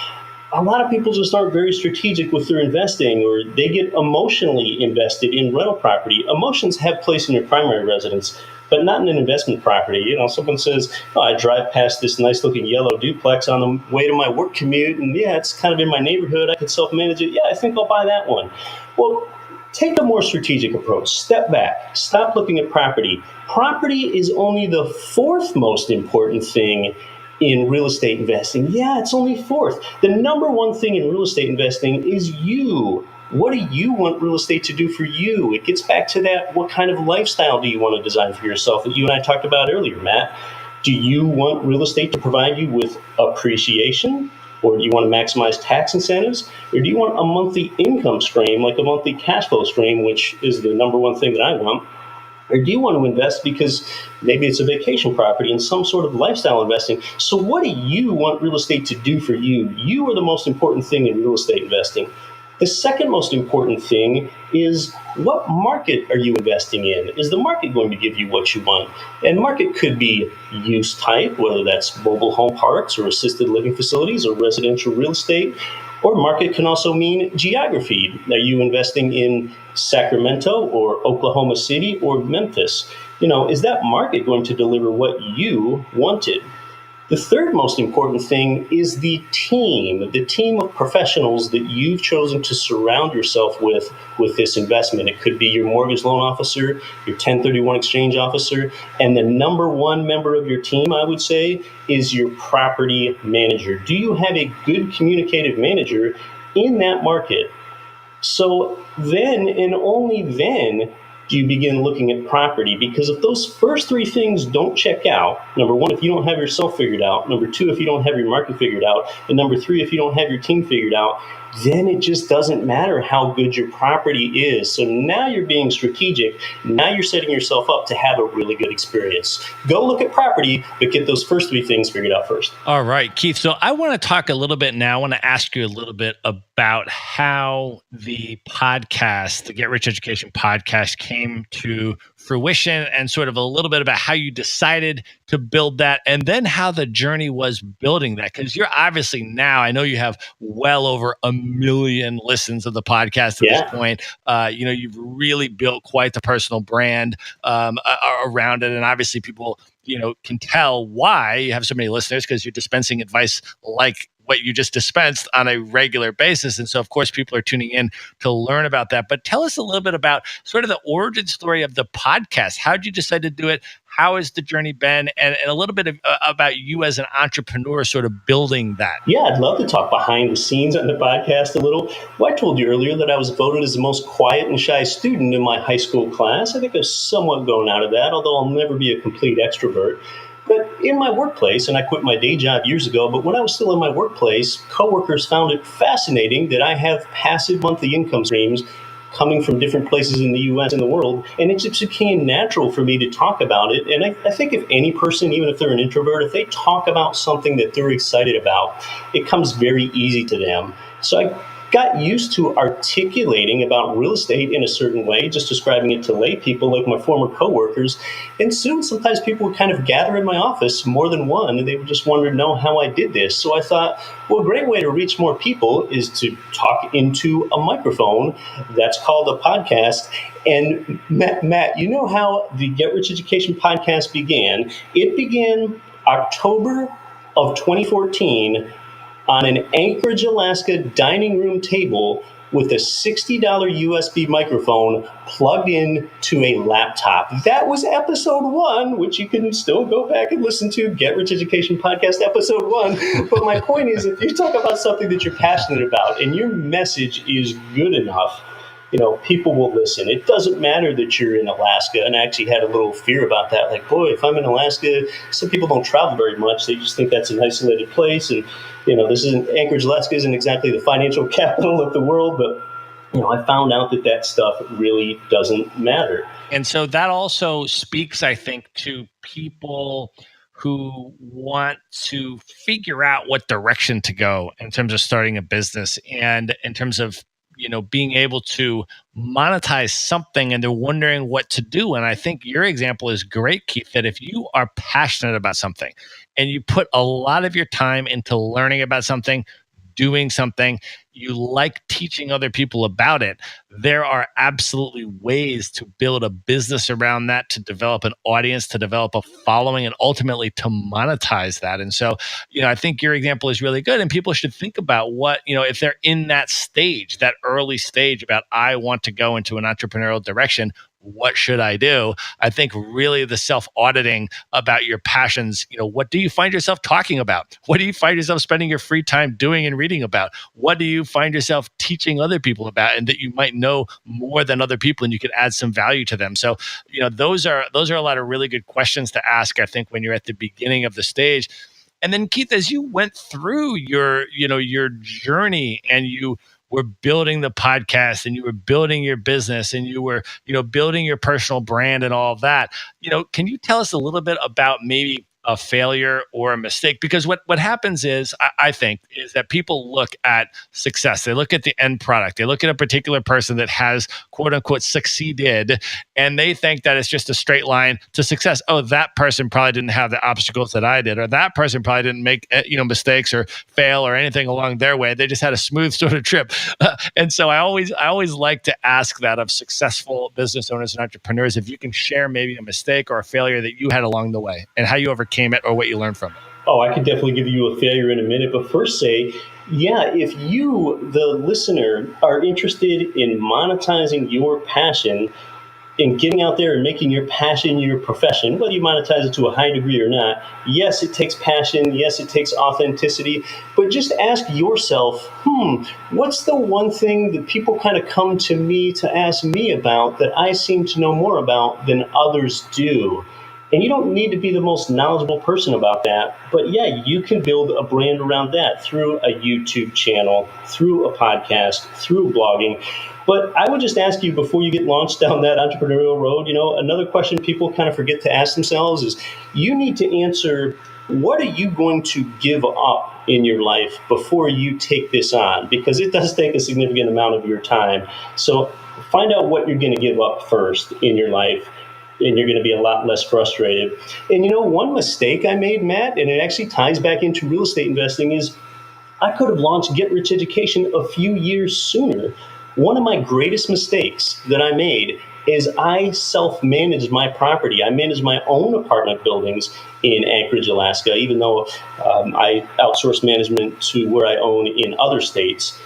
A lot of people just aren't very strategic with their investing, or they get emotionally invested in rental property. Emotions have place in your primary residence, but not in an investment property. Someone says, oh, I drive past this nice looking yellow duplex on the way to my work commute, and yeah, it's kind of in my neighborhood. I could self-manage it. Yeah, I think I'll buy that one. Well, take a more strategic approach. Step back. Stop looking at property. Property is only the 4th most important thing in real estate investing. Yeah, it's only 4th. The number 1 thing in real estate investing is you. What do you want real estate to do for you? It gets back to that, what kind of lifestyle do you want to design for yourself that you and I talked about earlier, Matt? Do you want real estate to provide you with appreciation? Or do you want to maximize tax incentives? Or do you want a monthly income stream, like a monthly cash flow stream, which is the number 1 thing that I want? Or do you want to invest because maybe it's a vacation property and some sort of lifestyle investing? So what do you want real estate to do for you? You are the most important thing in real estate investing. The second most important thing is, what market are you investing in? Is the market going to give you what you want? And market could be use type, whether that's mobile home parks or assisted living facilities or residential real estate. Or market can also mean geography. Are you investing in Sacramento or Oklahoma City or Memphis? Is that market going to deliver what you wanted? The third most important thing is the team of professionals that you've chosen to surround yourself with this investment. It could be your mortgage loan officer, your 1031 exchange officer, and the number 1 member of your team, I would say, is your property manager. Do you have a good communicative manager in that market? So then, and only then, do you begin looking at property? Because if those first 3 things don't check out, number 1, if you don't have yourself figured out, number 2, if you don't have your market figured out, and number 3, if you don't have your team figured out, then it just doesn't matter how good your property is. So now you're being strategic. Now you're setting yourself up to have a really good experience. Go look at property, but get those first 3 things figured out first. All right, Keith. So I want to talk a little bit now. I want to ask you a little bit about how the podcast, the Get Rich Education podcast, came to fruition, and sort of a little bit about how you decided to build that, and then how the journey was building that. Because you're obviously now, I know you have well over 1 million listens of the podcast at this point. You've really built quite the personal brand around it, and obviously people can tell why you have so many listeners, because you're dispensing advice like what you just dispensed on a regular basis. And so, of course, people are tuning in to learn about that. But tell us a little bit about sort of the origin story of the podcast. How did you decide to do it? How has the journey been? And a little bit about you as an entrepreneur sort of building that. Yeah, I'd love to talk behind the scenes on the podcast a little. Well, I told you earlier that I was voted as the most quiet and shy student in my high school class. I think I've somewhat grown out of that, although I'll never be a complete extrovert. But in my workplace, and I quit my day job years ago, but when I was still in my workplace, coworkers found it fascinating that I have passive monthly income streams coming from different places in the U.S. and the world, and it just became natural for me to talk about it. And I think if any person, even if they're an introvert, if they talk about something that they're excited about, it comes very easy to them. So I got used to articulating about real estate in a certain way, just describing it to lay people like my former coworkers. And soon, sometimes people would kind of gather in my office, more than one, and they would just wonder to know how I did this. So I thought, well, a great way to reach more people is to talk into a microphone. That's called a podcast. And Matt, you know how the Get Rich Education podcast began? It began October of 2014 on an Anchorage, Alaska dining room table with a $60 USB microphone plugged in to a laptop. That was episode 1, which you can still go back and listen to, Get Rich Education Podcast, episode 1. But my point is, if you talk about something that you're passionate about and your message is good enough, people will listen. It doesn't matter that you're in Alaska. And I actually had a little fear about that. Like, boy, if I'm in Alaska, some people don't travel very much. They just think that's an isolated place. And, Anchorage, Alaska isn't exactly the financial capital of the world, but I found out that stuff really doesn't matter. And so that also speaks, I think, to people who want to figure out what direction to go in terms of starting a business and in terms of being able to monetize something, and they're wondering what to do. And I think your example is great, Keith, that if you are passionate about something and you put a lot of your time into learning about something, doing something, you like teaching other people about it, there are absolutely ways to build a business around that, to develop an audience, to develop a following, and ultimately to monetize that. And so, I think your example is really good, and people should think about what, if they're in that stage, that early stage about, I want to go into an entrepreneurial direction, what should I do? I think really the self-auditing about your passions, what do you find yourself talking about? What do you find yourself spending your free time doing and reading about? What do you find yourself teaching other people about, and that you might know more than other people and you could add some value to them? So, those are a lot of really good questions to ask, I think, when you're at the beginning of the stage. And then, Keith, as you went through your journey and you were building the podcast and you were building your business and you were, building your personal brand and all of that, can you tell us a little bit about maybe a failure or a mistake? Because what happens is, I think, is that people look at success. They look at the end product. They look at a particular person that has, quote unquote, succeeded, and they think that it's just a straight line to success. Oh, that person probably didn't have the obstacles that I did, or that person probably didn't make mistakes or fail or anything along their way. They just had a smooth sort of trip. And so I always like to ask that of successful business owners and entrepreneurs, if you can share maybe a mistake or a failure that you had along the way and how you overcame it or what you learned from it. Oh, I could definitely give you a failure in a minute, but first say, if you, the listener, are interested in monetizing your passion, in getting out there and making your passion your profession, whether you monetize it to a high degree or not, yes, it takes passion, yes, it takes authenticity, but just ask yourself, what's the one thing that people kind of come to me to ask me about that I seem to know more about than others do? And you don't need to be the most knowledgeable person about that, but you can build a brand around that through a YouTube channel, through a podcast, through blogging. But I would just ask you, before you get launched down that entrepreneurial road, another question people kind of forget to ask themselves is, you need to answer, what are you going to give up in your life before you take this on? Because it does take a significant amount of your time. So find out what you're going to give up first in your life, and you're going to be a lot less frustrated. And one mistake I made, Matt, and it actually ties back into real estate investing, is I could have launched Get Rich Education a few years sooner. One of my greatest mistakes that I made is I self-managed my property. I managed my own apartment buildings in Anchorage, Alaska, even though I outsourced management to where I own in other states.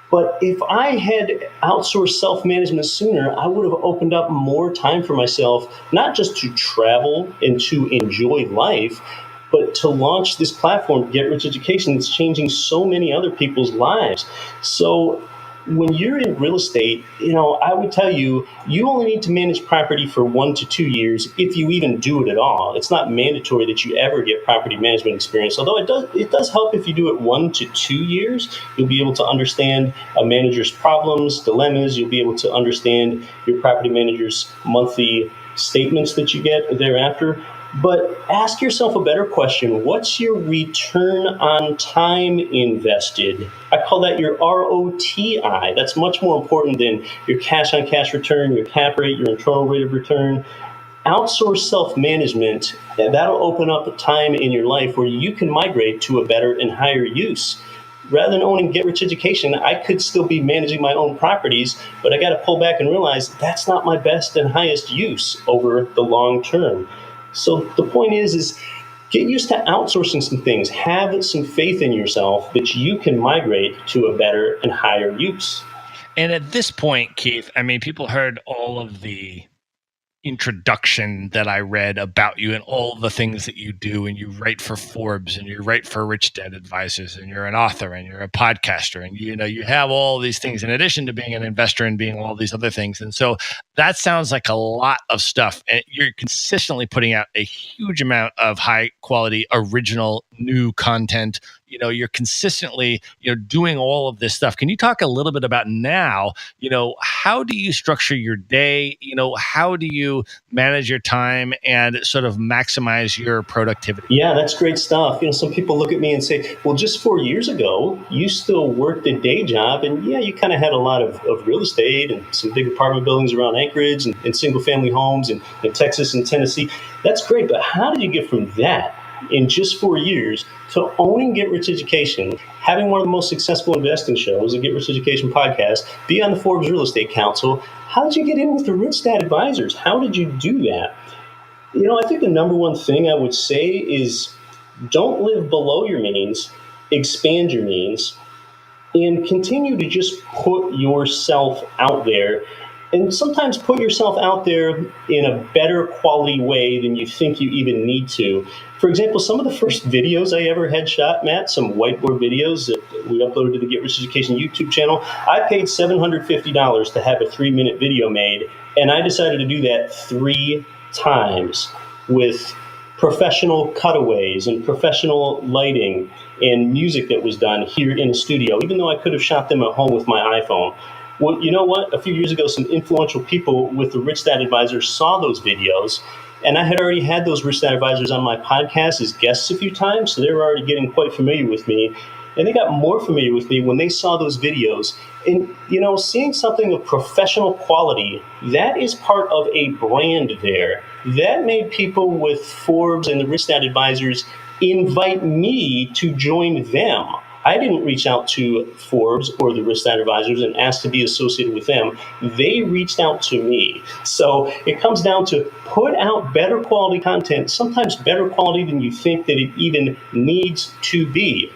But if I had outsourced self-management sooner, I would have opened up more time for myself, not just to travel and to enjoy life, but to launch this platform, Get Rich Education, that's changing so many other people's lives. So when you're in real estate, I would tell you, you only need to manage property for 1 to 2 years if you even do it at all. It's not mandatory that you ever get property management experience, although it does help if you do it 1 to 2 years. You'll be able to understand a manager's problems, dilemmas. You'll be able to understand your property manager's monthly statements that you get thereafter. But ask yourself a better question. What's your return on time invested? I call that your ROTI. That's much more important than your cash on cash return, your cap rate, your internal rate of return. Outsource self-management, and that'll open up a time in your life where you can migrate to a better and higher use. Rather than owning Get Rich Education, I could still be managing my own properties, but I got to pull back and realize that's not my best and highest use over the long term. So the point is get used to outsourcing some things. Have some faith in yourself that you can migrate to a better and higher use. And at this point, Keith, I mean, people heard all of the introduction that I read about you and all the things that you do, and you write for Forbes and you write for Rich Dad Advisors and you're an author and you're a podcaster and you have all these things in addition to being an investor and being all these other things. And so that sounds like a lot of stuff, and you're consistently putting out a huge amount of high quality original new content. You're consistently doing all of this stuff. Can you talk a little bit about now, how do you structure your day? How do you manage your time and sort of maximize your productivity? Yeah, that's great stuff. Some people look at me and say, well, just 4 years ago, you still worked a day job. And yeah, you kind of had a lot of real estate and some big apartment buildings around Anchorage and single family homes in Texas and Tennessee. That's great. But how did you get from that in just 4 years to owning Get Rich Education, having one of the most successful investing shows, the Get Rich Education podcast, be on the Forbes Real Estate Council? How did you get in with the Rich Dad Advisors? How did you do that? I think the number one thing I would say is don't live below your means, expand your means, and continue to just put yourself out there. And sometimes put yourself out there in a better quality way than you think you even need to. For example, some of the first videos I ever had shot, Matt, some whiteboard videos that we uploaded to the Get Rich Education YouTube channel, I paid $750 to have a 3-minute video made, and I decided to do that 3 times with professional cutaways and professional lighting and music that was done here in the studio, even though I could have shot them at home with my iPhone. Well, you know what? A few years ago, some influential people with the Rich Dad Advisors saw those videos, and I had already had those Rich Dad Advisors on my podcast as guests a few times, so they were already getting quite familiar with me. And they got more familiar with me when they saw those videos. And, seeing something of professional quality, that is part of a brand there. That made people with Forbes and the Rich Dad Advisors invite me to join them. I didn't reach out to Forbes or the Rich Dad Advisors and ask to be associated with them. They reached out to me. So it comes down to put out better quality content, sometimes better quality than you think that it even needs to be.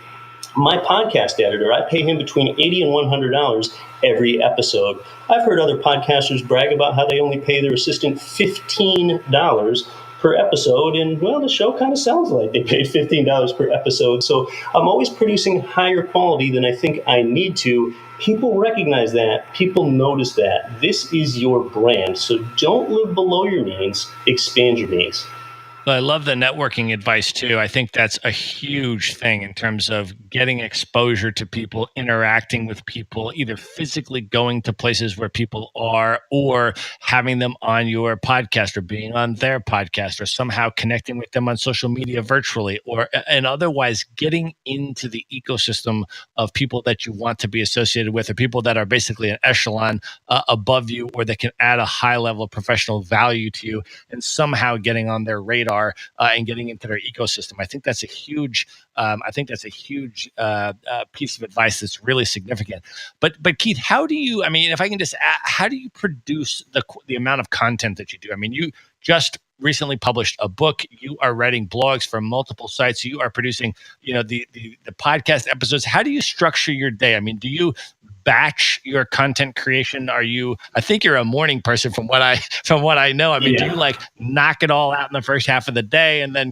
My podcast editor, I pay him between $80 and $100 every episode. I've heard other podcasters brag about how they only pay their assistant $15 per episode, and well, the show kind of sounds like they paid $15 per episode. So I'm always producing higher quality than I think I need to. People recognize that. People notice that. This is your brand. So don't live below your means. Expand your means. Well, I love the networking advice too. I think that's a huge thing in terms of getting exposure to people, interacting with people, either physically going to places where people are or having them on your podcast or being on their podcast or somehow connecting with them on social media virtually and otherwise getting into the ecosystem of people that you want to be associated with or people that are basically an echelon above you or that can add a high level of professional value to you and somehow getting on their radar and getting into their ecosystem. I think that's a huge. Piece of advice that's really significant. But Keith, how do you? I mean, if I can just, how do you produce the amount of content that you do? I mean, you just recently published a book. You are writing blogs for multiple sites. You are producing, the podcast episodes. How do you structure your day? I mean, do you batch your content creation? I think you're a morning person from what I know. I mean, do you like knock it all out in the first half of the day? And then,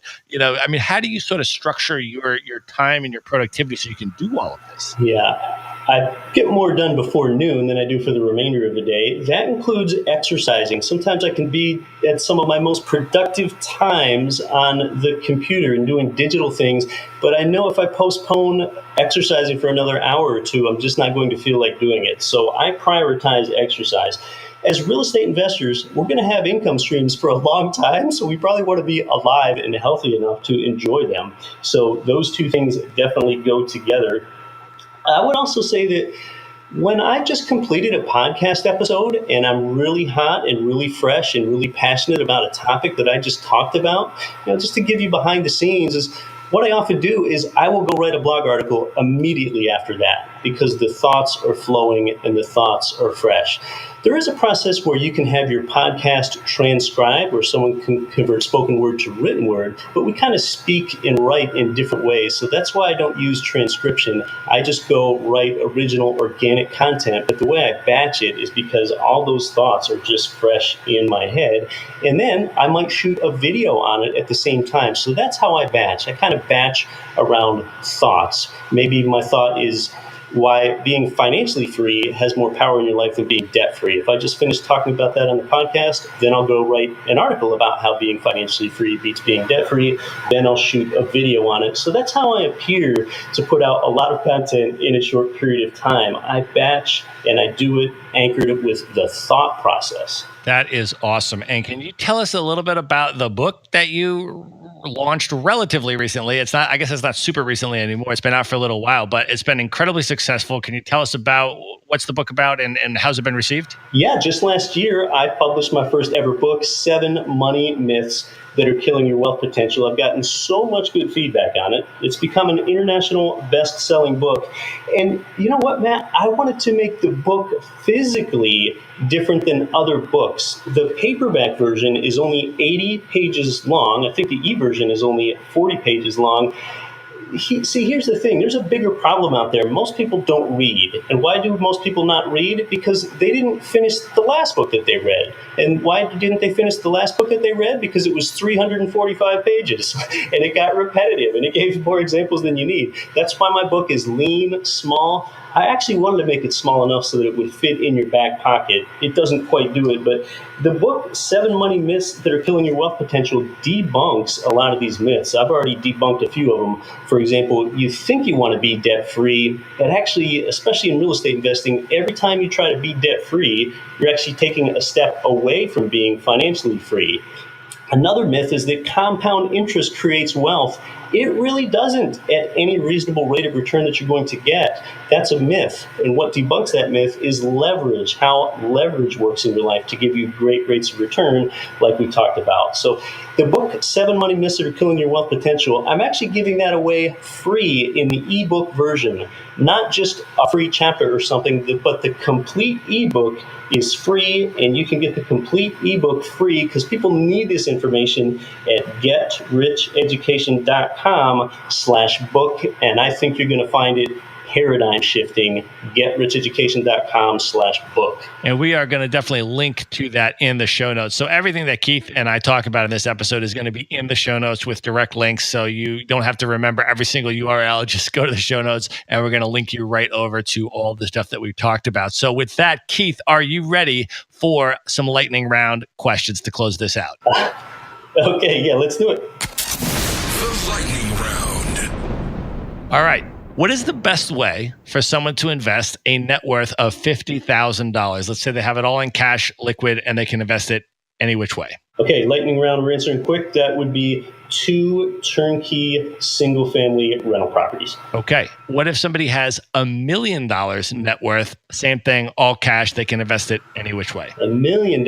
how do you sort of structure your time and your productivity so you can do all of this? Yeah. I get more done before noon than I do for the remainder of the day. That includes exercising. Sometimes I can be at some of my most productive times on the computer and doing digital things, but I know if I postpone exercising for another hour or two, I'm just not going to feel like doing it. So I prioritize exercise. As real estate investors, we're going to have income streams for a long time, so we probably want to be alive and healthy enough to enjoy them. So those two things definitely go together. I would also say that when I just completed a podcast episode and I'm really hot and really fresh and really passionate about a topic that I just talked about, just to give you behind the scenes, is what I often do is I will go write a blog article immediately after that because the thoughts are flowing and the thoughts are fresh. There is a process where you can have your podcast transcribed, where someone can convert spoken word to written word, but we kind of speak and write in different ways. So that's why I don't use transcription. I just go write original organic content. But the way I batch it is because all those thoughts are just fresh in my head. And then I might shoot a video on it at the same time. So that's how I batch. I kind of batch around thoughts. Maybe my thought is why being financially free has more power in your life than being debt free. If I just finish talking about that on the podcast, then I'll go write an article about how being financially free beats being debt free. Then I'll shoot a video on it. So that's how I appear to put out a lot of content in a short period of time. I batch and I do it anchored with the thought process. That is awesome. And can you tell us a little bit about the book that you launched relatively recently? I guess it's not super recently anymore. It's been out for a little while, but it's been incredibly successful. Can you tell us about what's the book about and how's it been received? Yeah, just last year, I published my first ever book, 7 Money Myths That Are Killing Your Wealth Potential. I've gotten so much good feedback on it. It's become an international best-selling book. And you know what, Matt? I wanted to make the book physically different than other books. The paperback version is only 80 pages long. I think the e-version is only 40 pages long. Here's the thing. There's a bigger problem out there. Most people don't read. And why do most people not read? Because they didn't finish the last book that they read. And why didn't they finish the last book that they read? Because it was 345 pages and it got repetitive and it gave more examples than you need. That's why my book is lean, small. I actually wanted to make it small enough so that it would fit in your back pocket. It doesn't quite do it, but the book, 7 Money Myths That Are Killing Your Wealth Potential, debunks a lot of these myths. I've already debunked a few of them. For example, you think you want to be debt-free, but actually, especially in real estate investing, every time you try to be debt-free, you're actually taking a step away from being financially free. Another myth is that compound interest creates wealth. It really doesn't at any reasonable rate of return that you're going to get. That's a myth. And what debunks that myth is leverage, how leverage works in your life to give you great rates of return, like we talked about. So the book, 7 Money Myths That Are Killing Your Wealth Potential, I'm actually giving that away free in the ebook version. Not just a free chapter or something, but the complete ebook is free, and you can get the complete ebook free because people need this information at getricheducation.com/book, and I think you're going to find it paradigm shifting. getricheducation.com/book. And we are going to definitely link to that in the show notes. So everything that Keith and I talk about in this episode is going to be in the show notes with direct links. So you don't have to remember every single URL. Just go to the show notes and we're going to link you right over to all the stuff that we've talked about. So with that, Keith, are you ready for some lightning round questions to close this out? Okay, yeah, let's do it. The lightning round. All right. What is the best way for someone to invest a net worth of $50,000? Let's say they have it all in cash, liquid, and they can invest it any which way. Okay, lightning round, we're answering quick. That would be 2 turnkey single-family rental properties. Okay. What if somebody has $1 million net worth? Same thing, all cash. They can invest it any which way. $1 million.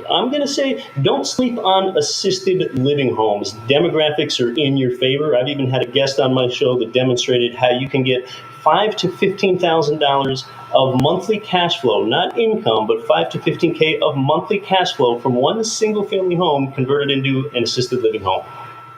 I'm going to say don't sleep on assisted living homes. Demographics are in your favor. I've even had a guest on my show that demonstrated how you can get $5,000 to $15,000 of monthly cash flow, not income, but $5,000 to $15,000 of monthly cash flow from one single-family home converted into an assisted living home.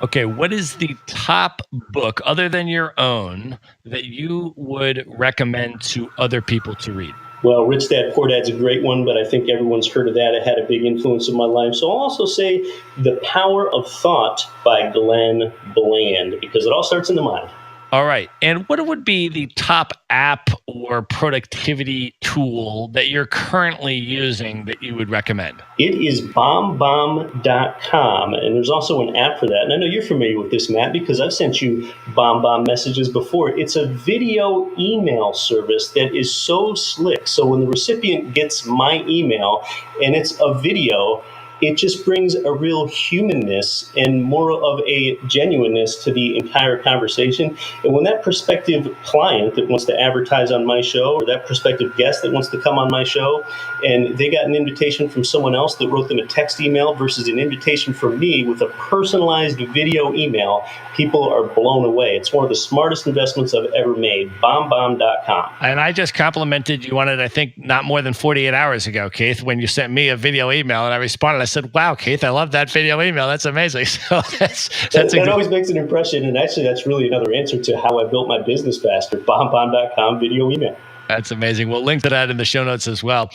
Okay, what is the top book, other than your own, that you would recommend to other people to read? Well, Rich Dad, Poor Dad's a great one, but I think everyone's heard of that. It had a big influence in my life. So I'll also say The Power of Thought by Glenn Bland, because it all starts in the mind. All right. And what would be the top app or productivity tool that you're currently using that you would recommend? It is bombbomb.com, and there's also an app for that. And I know you're familiar with this, Matt, because I've sent you BombBomb messages before. It's a video email service that is so slick. So when the recipient gets my email and it's a video, it just brings a real humanness and more of a genuineness to the entire conversation. And when that prospective client that wants to advertise on my show, or that prospective guest that wants to come on my show, and they got an invitation from someone else that wrote them a text email versus an invitation from me with a personalized video email, people are blown away. It's one of the smartest investments I've ever made. BombBomb.com. And I just complimented you on it, I think, not more than 48 hours ago, Keith, when you sent me a video email, and I responded. I said, wow, Keith, I love that video email. That's amazing. So that always makes an impression. And actually, that's really another answer to how I built my business faster. BombBomb.com video email. That's amazing. We'll link to that in the show notes as well.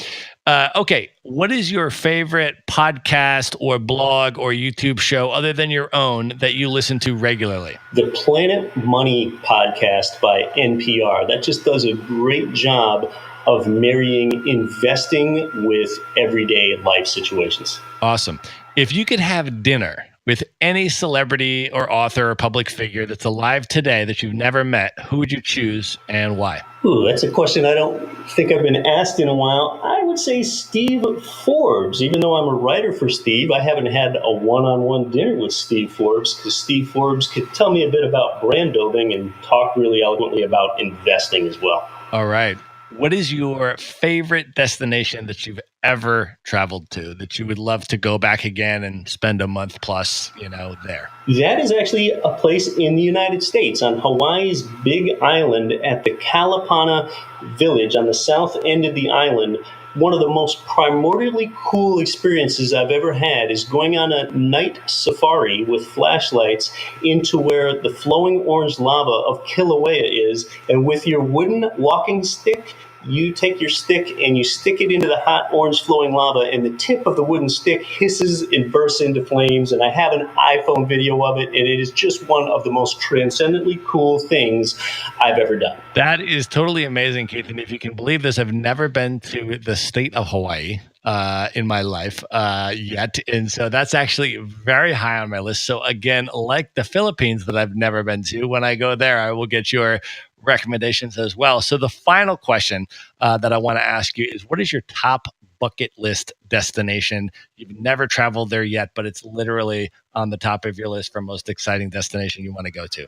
Okay. What is your favorite podcast or blog or YouTube show other than your own that you listen to regularly? The Planet Money podcast by NPR. That just does a great job of marrying investing with everyday life situations. Awesome. If you could have dinner with any celebrity or author or public figure that's alive today that you've never met, who would you choose and why? Ooh, that's a question I don't think I've been asked in a while. I would say Steve Forbes. Even though I'm a writer for Steve, I haven't had a one-on-one dinner with Steve Forbes because Steve Forbes could tell me a bit about brand building and talk really eloquently about investing as well. All right. What is your favorite destination that you've ever traveled to that you would love to go back again and spend a month plus, there? That is actually a place in the United States on Hawaii's Big Island at the Kalapana Village on the south end of the island. One of the most primordially cool experiences I've ever had is going on a night safari with flashlights into where the flowing orange lava of Kilauea is, and with your wooden walking stick, you take your stick and you stick it into the hot orange flowing lava, and the tip of the wooden stick hisses and bursts into flames. And I have an iPhone video of it, and it is just one of the most transcendently cool things I've ever done. That is totally amazing, Keith. And if you can believe this, I've never been to the state of Hawaii in my life yet. And so that's actually very high on my list. So again, like the Philippines that I've never been to, when I go there, I will get your recommendations as well. So the final question that I want to ask you is, what is your top bucket list destination? You've never traveled there yet, but it's literally on the top of your list for most exciting destination you want to go to.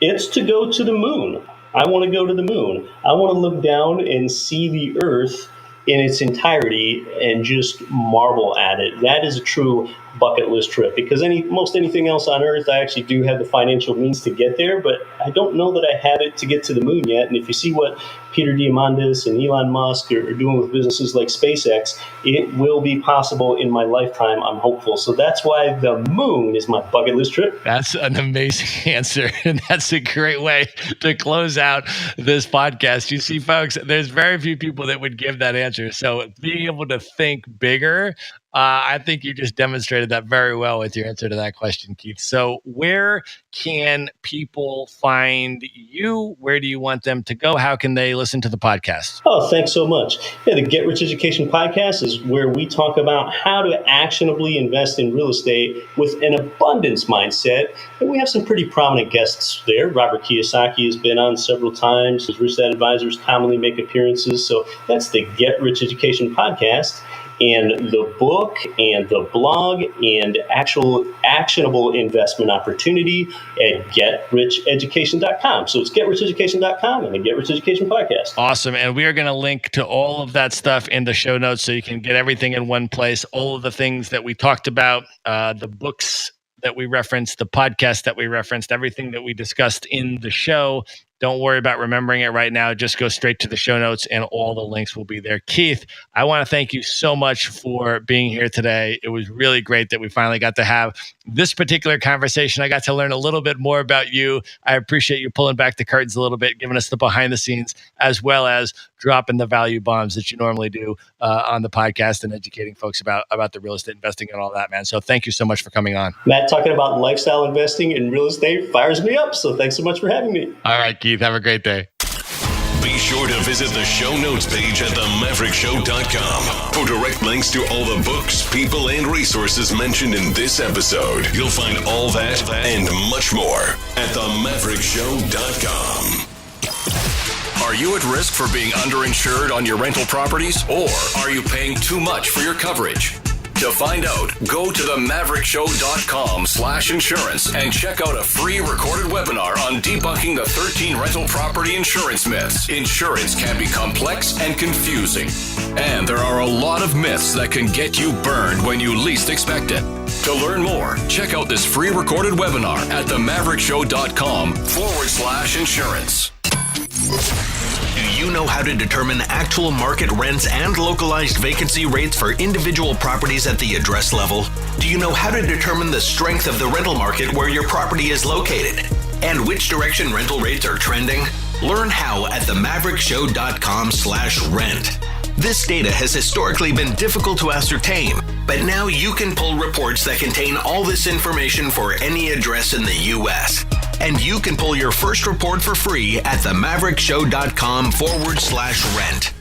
It's to go to the moon. I want to go to the moon. I want to look down and see the Earth in its entirety and just marvel at it. That is a true bucket list trip, because most anything else on Earth, I actually do have the financial means to get there, but I don't know that I have it to get to the moon yet. And if you see what Peter Diamandis and Elon Musk are doing with businesses like SpaceX, it will be possible in my lifetime, I'm hopeful. So that's why the moon is my bucket list trip. That's an amazing answer. And that's a great way to close out this podcast. You see, folks, there's very few people that would give that answer. So being able to think bigger, I think you just demonstrated that very well with your answer to that question, Keith. So where can people find you? Where do you want them to go? How can they listen to the podcast? Oh, thanks so much. Yeah, the Get Rich Education podcast is where we talk about how to actionably invest in real estate with an abundance mindset. And we have some pretty prominent guests there. Robert Kiyosaki has been on several times. His Rich Dad Advisors commonly make appearances. So that's the Get Rich Education podcast. And the book and the blog and actual actionable investment opportunity at GetRichEducation.com. So it's GetRichEducation.com and the Get Rich Education podcast. Awesome. And we are going to link to all of that stuff in the show notes so you can get everything in one place, all of the things that we talked about, the books that we referenced, the podcast that we referenced, everything that we discussed in the show Don't worry about remembering it right now. Just go straight to the show notes and all the links will be there. Keith, I want to thank you so much for being here today. It was really great that we finally got to have this particular conversation. I got to learn a little bit more about you. I appreciate you pulling back the curtains a little bit, giving us the behind the scenes, as well as dropping the value bombs that you normally do on the podcast and educating folks about the real estate investing and all that, man. So thank you so much for coming on. Matt, talking about lifestyle investing in real estate fires me up. So thanks so much for having me. All right, Keith, have a great day. Be sure to visit the show notes page at themaverickshow.com for direct links to all the books, people, and resources mentioned in this episode. You'll find all that and much more at themaverickshow.com. Are you at risk for being underinsured on your rental properties, or are you paying too much for your coverage? To find out, go to themaverickshow.com/insurance and check out a free recorded webinar on debunking the 13 rental property insurance myths. Insurance can be complex and confusing, and there are a lot of myths that can get you burned when you least expect it. To learn more, check out this free recorded webinar at themaverickshow.com/insurance. Do you know how to determine actual market rents and localized vacancy rates for individual properties at the address level? Do you know how to determine the strength of the rental market where your property is located? And which direction rental rates are trending? Learn how at themaverickshow.com/rent. This data has historically been difficult to ascertain, but now you can pull reports that contain all this information for any address in the U.S. And you can pull your first report for free at themaverickshow.com/rent.